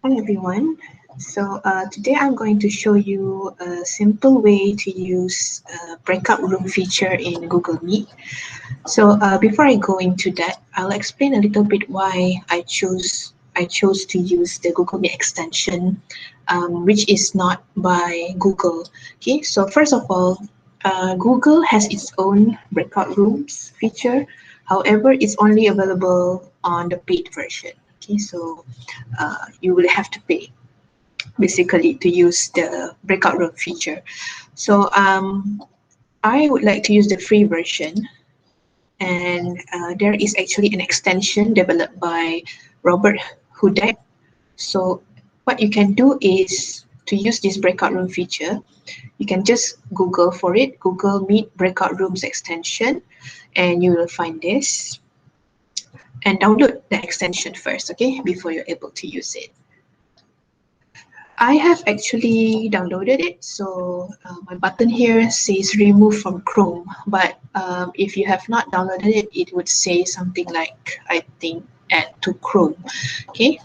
Hi everyone. Today I'm going to show you a simple way to use breakout room feature in Google Meet. Before I go into that, I'll explain a little bit why I chose to use the Google Meet extension, which is not by Google. Okay, so first of all, Google has its own breakout rooms feature. However, it's only available on the paid version. Okay, you will have to pay basically to use the breakout room feature. I would like to use the free version, and there is actually an extension developed by Robert Hudek. So what you can do is to use this breakout room feature, you can just Google for it, Google Meet Breakout Rooms extension, and you will find this and download the extension first, okay, before you're able to use it. I have actually downloaded it. My button here says remove from Chrome, but if you have not downloaded it, it would say something like, I think, add to Chrome. Okay,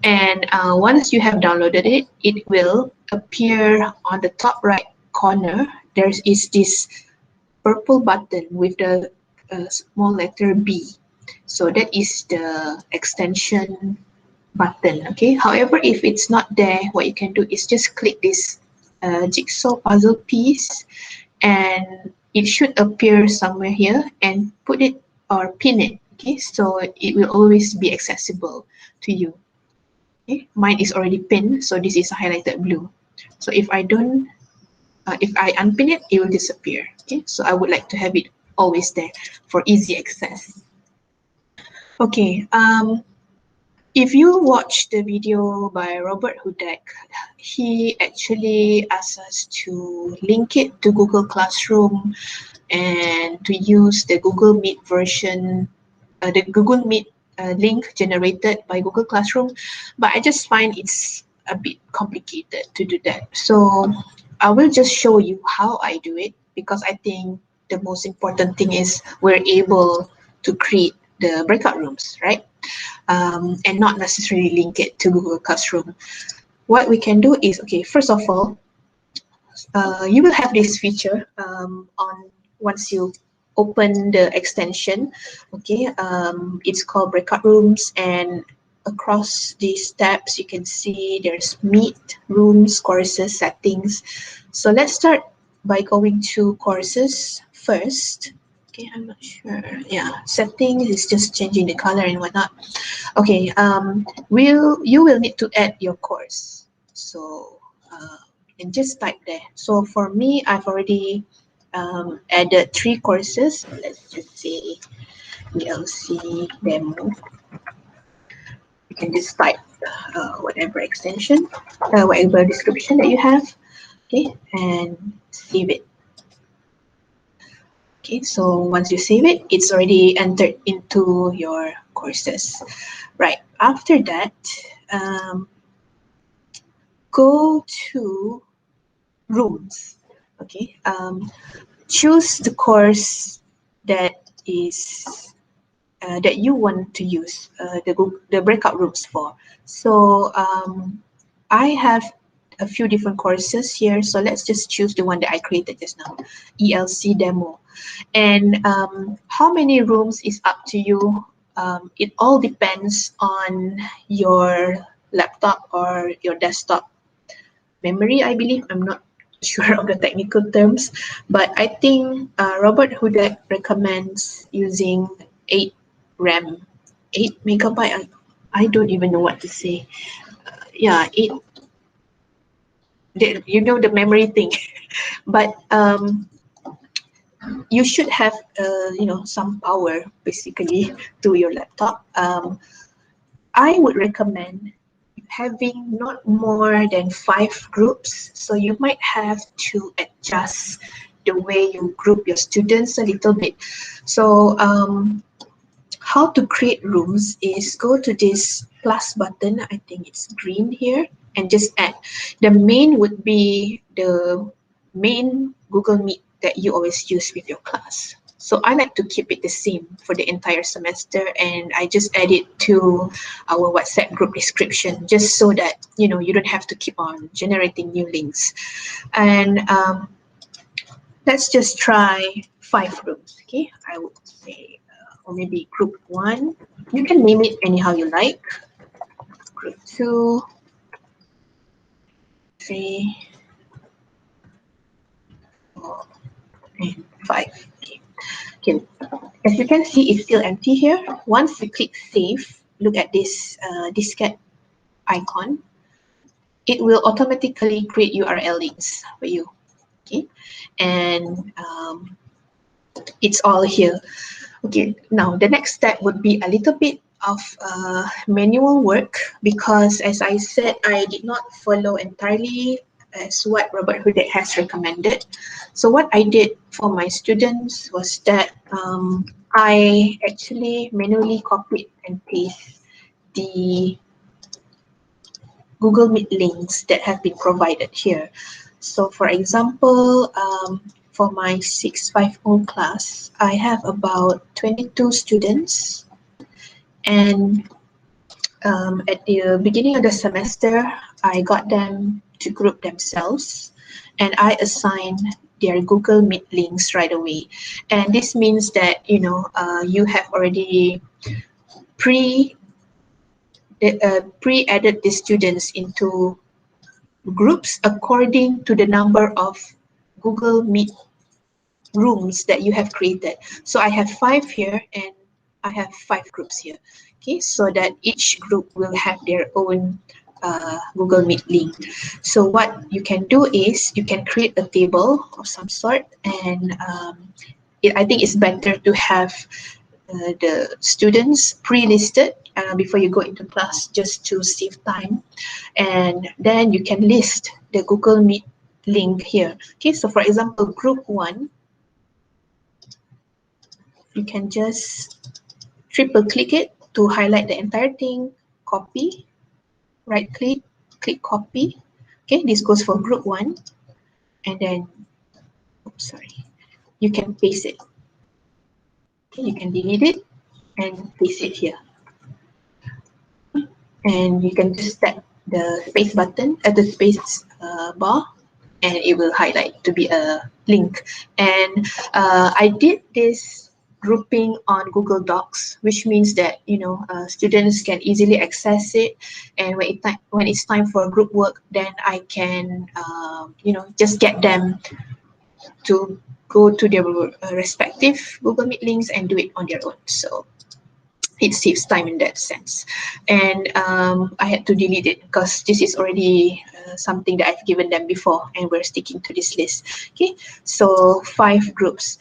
and once you have downloaded it, it will appear on the top right corner. There is this purple button with the small letter B. So that is the extension button. Okay, however, if it's not there, what you can do is just click this jigsaw puzzle piece, and it should appear somewhere here, and put it or pin it. Okay, so it will always be accessible to you. Okay, mine is already pinned, so this is highlighted blue. So if I unpin it, it will disappear. Okay, so I would like to have it always there for easy access. Okay, if you watch the video by Robert Hudek, he actually asks us to link it to Google Classroom and to use the Google Meet version, the Google Meet link generated by Google Classroom. But I just find it's a bit complicated to do that. So I will just show you how I do it, because I think the most important thing is we're able to create the breakout rooms, right? And not necessarily link it to Google Classroom. What we can do is, okay, first of all, you will have this feature on once you open the extension. Okay, it's called Breakout Rooms, and across these tabs, you can see there's Meet, Rooms, Courses, Settings. So let's start by going to Courses first. Okay, I'm not sure. Yeah, settings is just changing the color and whatnot. Okay, you will need to add your course. And just type there. So for me, I've already added 3 courses. Let's just say ELC demo. You can just type whatever extension, whatever description that you have, okay, and save it. Okay, so once you save it, it's already entered into your courses. Right, after that, go to rooms. Okay, choose the course that is that you want to use the breakout rooms for. So I have a few different courses here, so let's just choose the one that I created just now, ELC demo. And how many rooms is up to you. It all depends on your laptop or your desktop memory, I believe. I'm not sure of the technical terms, but I think Robert Hudek recommends using 8 RAM, 8 megabyte. I don't even know what to say. Yeah, 8. You know the memory thing, but you should have some power basically to your laptop. I would recommend having not more than 5 groups. So you might have to adjust the way you group your students a little bit. So how to create rooms is go to this plus button. I think it's green here, and just add. The main would be the main Google Meet that you always use with your class. So I like to keep it the same for the entire semester, and I just add it to our WhatsApp group description, just so that you don't have to keep on generating new links. And let's just try 5 rooms. Okay, I would say, or maybe group 1. You can name it anyhow you like. Group 2, 3, 4, and 5. Okay. As you can see, it's still empty here. Once you click save, look at this diskette icon. It will automatically create URL links for you. Okay, and it's all here. Okay, now the next step would be a little bit of manual work, because as I said, I did not follow entirely as what Robert Hudek has recommended. So what I did for my students was that I actually manually copied and pasted the Google Meet links that have been provided here. So for example, for my 650 class, I have about 22 students, and at the beginning of the semester, I got them to group themselves, and I assigned their Google Meet links right away. And this means that you have already pre-added the students into groups according to the number of Google Meet rooms that you have created. So I have 5 here, and I have 5 groups here. Okay, so that each group will have their own Google Meet link. So what you can do is you can create a table of some sort, and I think it's better to have the students pre-listed before you go into class, just to save time. And then you can list the Google Meet link here. Okay, so for example, group 1, you can just triple click it to highlight the entire thing, copy, right click, click copy. Okay, this goes for group 1, and then, oops, sorry, you can paste it. Okay, you can delete it and paste it here. And you can just tap the space button at the space bar, and it will highlight to be a link. And I did this grouping on Google Docs, which means that students can easily access it, and when it's time for group work, then I can just get them to go to their respective Google Meet links and do it on their own. So it saves time in that sense. And I had to delete it because this is already something that I've given them before, and we're sticking to this list. Okay, so 5 groups.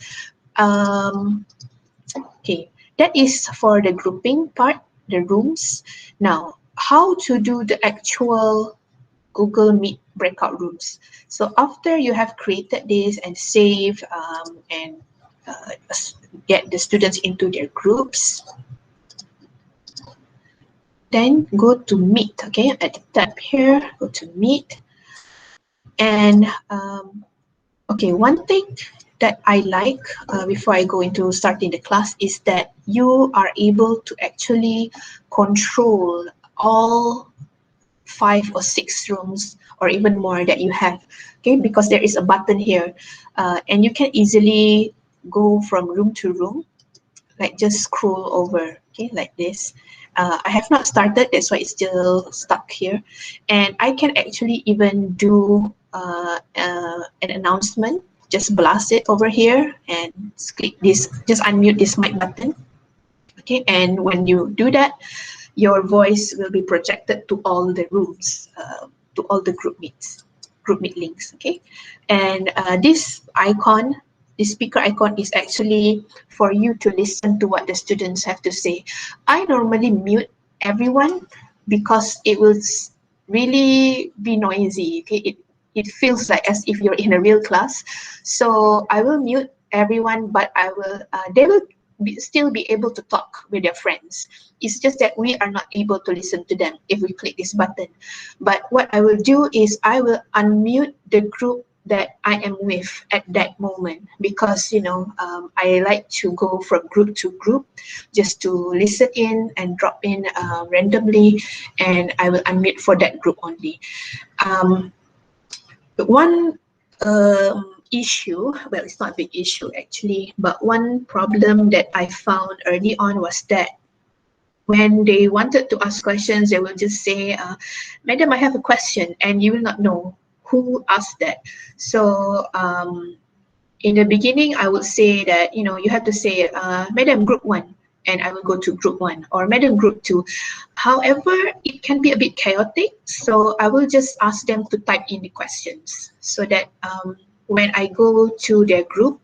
Okay, that is for the grouping part, the rooms. Now, how to do the actual Google Meet breakout rooms. So after you have created this and save and get the students into their groups, then go to Meet. Okay, at the tab here, go to Meet. And okay, one thing that I like before I go into starting the class is that you are able to actually control all 5 or 6 rooms or even more that you have. Okay, because there is a button here, and you can easily go from room to room, like just scroll over, okay, like this. I have not started, that's why it's still stuck here. And I can actually even do an announcement, just blast it over here and click this, just unmute this mic button. Okay, and when you do that, your voice will be projected to all the rooms, to all the group meet links. Okay, and this icon, the speaker icon, is actually for you to listen to what the students have to say. I normally mute everyone because it will really be noisy. Okay, it feels like as if you're in a real class. So I will mute everyone, but they will still be able to talk with their friends. It's just that we are not able to listen to them if we click this button. But what I will do is I will unmute the group that I am with at that moment, because I like to go from group to group just to listen in and drop in randomly, and I will unmute for that group only. One issue, well, it's not a big issue actually, but one problem that I found early on was that when they wanted to ask questions, they will just say, Madam, I have a question, and you will not know who asked that. So in the beginning, I would say that, you have to say, Madam, group one, and I will go to group one, or Madam, group two. However, it can be a bit chaotic, so I will just ask them to type in the questions so that when I go to their group,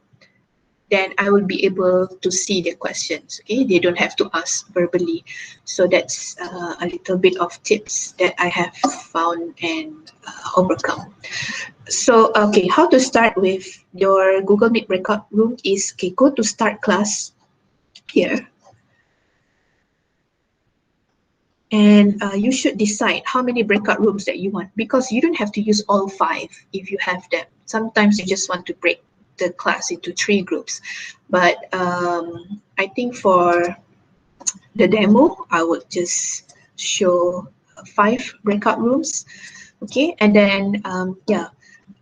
then I will be able to see the questions. Okay, they don't have to ask verbally. So that's a little bit of tips that I have found and overcome. So, okay, how to start with your Google Meet Breakout Room is, okay, go to Start Class here. And you should decide how many breakout rooms that you want, because you don't have to use all 5 if you have them. Sometimes you just want to break the class into 3 groups. But I think for the demo, I would just show 5 breakout rooms. Okay, and then yeah,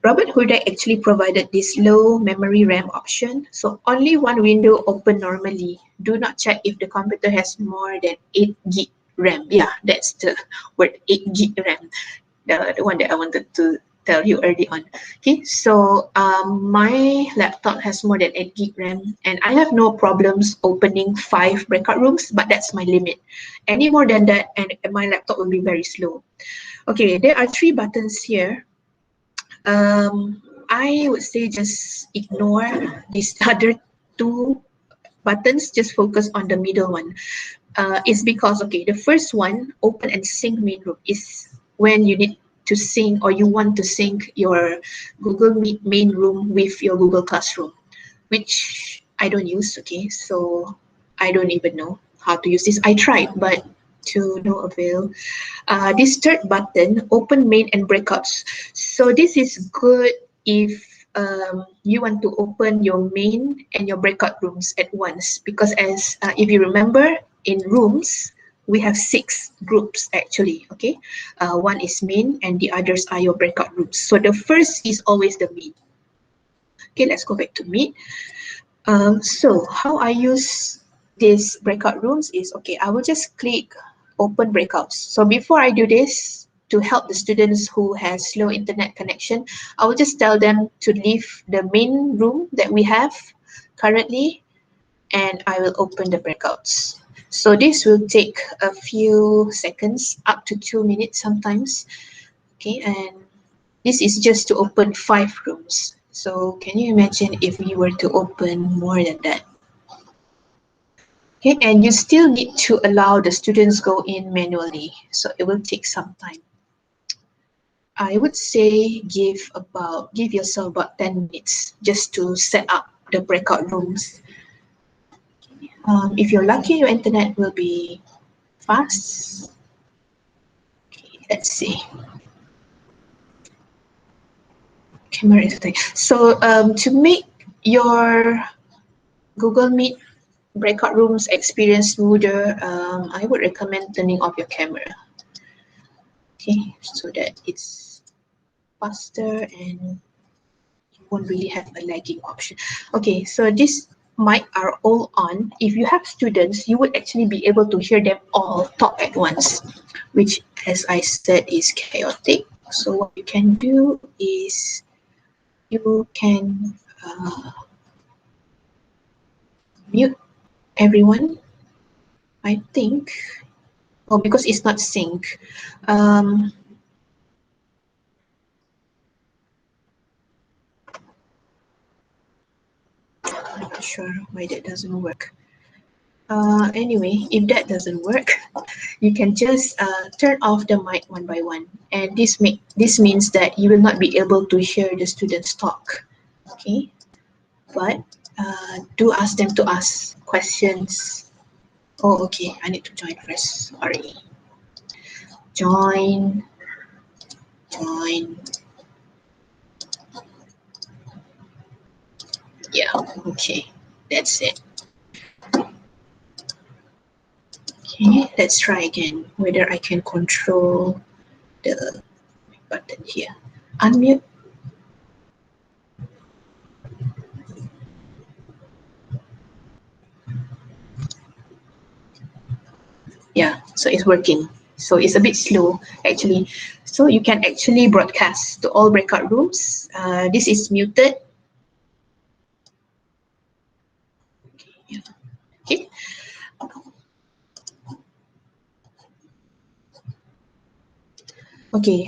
Robert Hudek actually provided this low memory RAM option. So only one window open normally. Do not check if the computer has more than 8 gig RAM. Yeah, that's the word, 8 gig RAM. The one that I wanted to tell you early on. Okay, so my laptop has more than 8 gig RAM, and I have no problems opening 5 breakout rooms, but that's my limit. Any more than that, and my laptop will be very slow. Okay, there are 3 buttons here. I would say just ignore these other 2 buttons, just focus on the middle one. It's because, okay, the first one, open and sync main room, is when you need to sync, or you want to sync your Google Meet main room with your Google Classroom, which I don't use, okay? So I don't even know how to use this. I tried, but to no avail. This third button, open main and breakouts. So this is good if you want to open your main and your breakout rooms at once, because as if you remember, in rooms we have 6 groups actually. Okay, one is main and the others are your breakout rooms. So the first is always the main. Okay, let's go back to Meet. So how I use these breakout rooms is, okay, I will just click open breakouts. So before I do this, to help the students who has slow internet connection, I will just tell them to leave the main room that we have currently, and I will open the breakouts. So this will take a few seconds, up to 2 minutes sometimes. Okay, and this is just to open 5 rooms. So can you imagine if we were to open more than that? Okay, and you still need to allow the students go in manually, so it will take some time. I would say give yourself about 10 minutes just to set up the breakout rooms. If you're lucky, your internet will be fast. Okay, let's see. Camera is okay. So to make your Google Meet breakout rooms experience smoother, I would recommend turning off your camera. Okay, so that it's faster and you won't really have a lagging option. Okay, so this mic are all on. If you have students, you would actually be able to hear them all talk at once, which, as I said, is chaotic. So what you can do is you can mute everyone, I think. Oh, because it's not sync. I'm not sure why that doesn't work. Anyway, if that doesn't work, you can just turn off the mic one by one, and this means that you will not be able to hear the students talk. Okay, but do ask them to ask questions. Oh, okay, I need to join first. Sorry. Join. Yeah, okay, that's it. Okay, let's try again whether I can control the button here. Unmute. Yeah, so it's working. So it's a bit slow actually. So you can actually broadcast to all breakout rooms. This is muted. Yeah. Okay. Okay.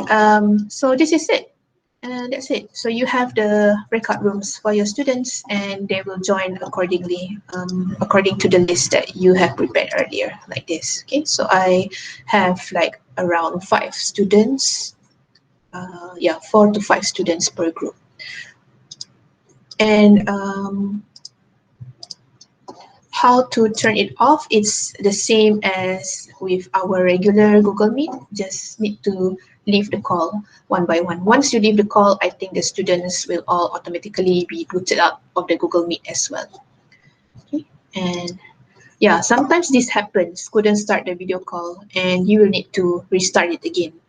So this is it. That's it. So you have the breakout rooms for your students, and they will join accordingly, according to the list that you have prepared earlier, like this. Okay. So I have like around 5 students. Yeah, 4 to 5 students per group. And how to turn it off, it's the same as with our regular Google Meet. Just need to leave the call one by one. Once you leave the call, I think the students will all automatically be booted out of the Google Meet as well. Okay. And yeah, sometimes this happens. Couldn't start the video call and you will need to restart it again.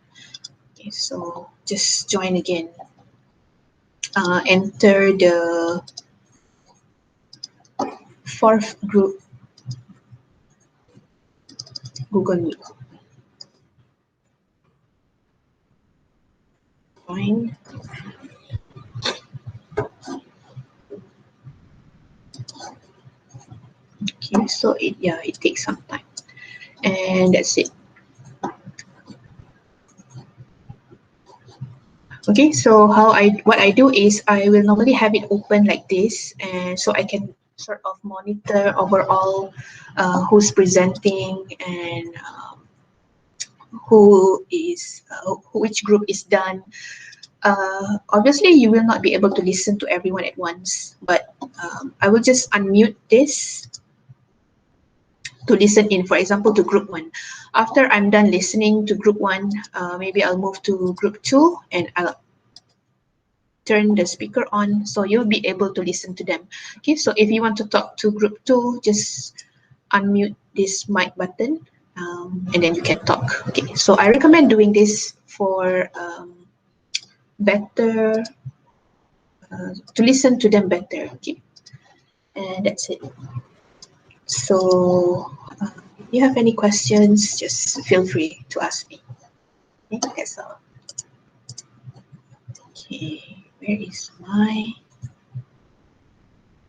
Okay, so just join again. Enter the fourth group Google Meet. Join. Okay, so it takes some time, and that's it. Okay, so what I do is I will normally have it open like this, and so I can sort of monitor overall who's presenting and which group is done. Obviously, you will not be able to listen to everyone at once, but I will just unmute this to listen in, for example, to group one. After I'm done listening to group one, maybe I'll move to group two and I'll turn the speaker on so you'll be able to listen to them. Okay, so if you want to talk to group two, just unmute this mic button and then you can talk. Okay, so I recommend doing this for better, to listen to them better. Okay, and that's it. So if you have any questions, just feel free to ask me. Okay, that's all. Okay, where is my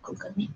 Google Meet?